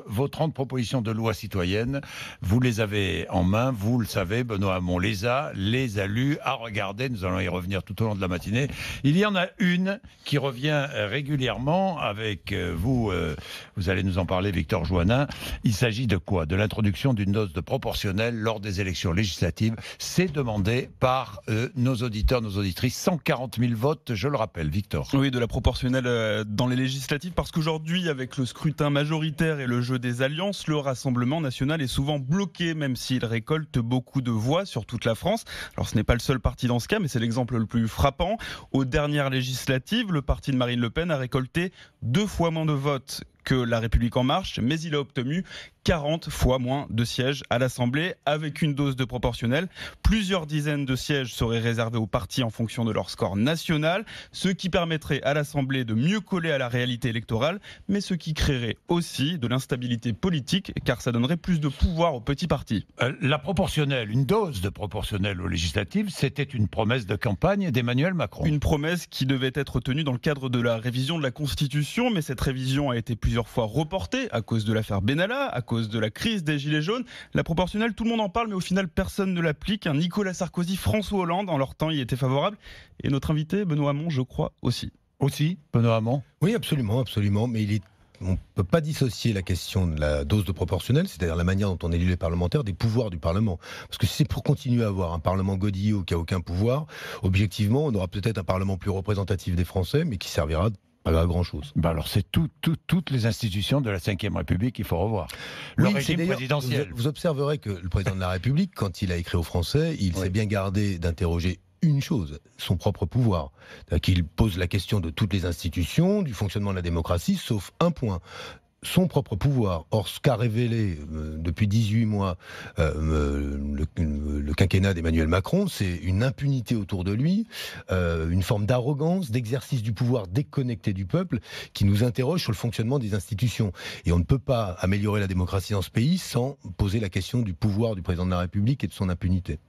Vos 30 propositions de loi citoyennes, vous les avez en main, vous le savez, Benoît Hamon les a lues, a regardé, nous allons y revenir tout au long de la matinée. Il y en a une qui revient régulièrement avec vous, vous allez nous en parler, Victor Joannin. Il s'agit de quoi? De l'introduction d'une dose de proportionnelle lors des élections législatives. C'est demandé par nos auditeurs, nos auditrices, 140 000 votes, je le rappelle, Victor. Oui, de la proportionnelle dans les législatives, parce qu'aujourd'hui, avec le scrutin majoritaire et le jeu des alliances, le Rassemblement national est souvent bloqué, même s'il récolte beaucoup de voix sur toute la France. Alors ce n'est pas le seul parti dans ce cas, mais c'est l'exemple le plus frappant. Aux dernières législatives, le parti de Marine Le Pen a récolté 2 fois moins de votes que La République En Marche, mais il a obtenu 40 fois moins de sièges à l'Assemblée, avec une dose de proportionnelle. Plusieurs dizaines de sièges seraient réservés aux partis en fonction de leur score national, ce qui permettrait à l'Assemblée de mieux coller à la réalité électorale, mais ce qui créerait aussi de l'instabilité politique, car ça donnerait plus de pouvoir aux petits partis. La proportionnelle, une dose de proportionnelle aux législatives, c'était une promesse de campagne d'Emmanuel Macron. Une promesse qui devait être tenue dans le cadre de la révision de la Constitution, mais cette révision a été plusieurs fois reportée à cause de l'affaire Benalla, à cause de la crise des Gilets jaunes. La proportionnelle, tout le monde en parle, mais au final, personne ne l'applique. Nicolas Sarkozy, François Hollande, en leur temps, y étaient favorables. Et notre invité, Benoît Hamon, je crois aussi. Aussi, Benoît Hamon? Oui, absolument, absolument. Mais on ne peut pas dissocier la question de la dose de proportionnelle, c'est-à-dire la manière dont on élit les parlementaires, des pouvoirs du Parlement. Parce que si c'est pour continuer à avoir un Parlement godillot qui n'a aucun pouvoir, objectivement, on aura peut-être un Parlement plus représentatif des Français, mais qui servira pas à grand-chose. Alors c'est toutes les institutions de la Ve République qu'il faut revoir. Le régime présidentiel. Vous observerez que le président de la République, quand il a écrit aux Français, il s'est bien gardé d'interroger une chose, son propre pouvoir. Qu'il pose la question de toutes les institutions, du fonctionnement de la démocratie, sauf un point: son propre pouvoir. Or, ce qu'a révélé depuis 18 mois le quinquennat d'Emmanuel Macron, c'est une impunité autour de lui, une forme d'arrogance, d'exercice du pouvoir déconnecté du peuple, qui nous interroge sur le fonctionnement des institutions. Et on ne peut pas améliorer la démocratie dans ce pays sans poser la question du pouvoir du président de la République et de son impunité.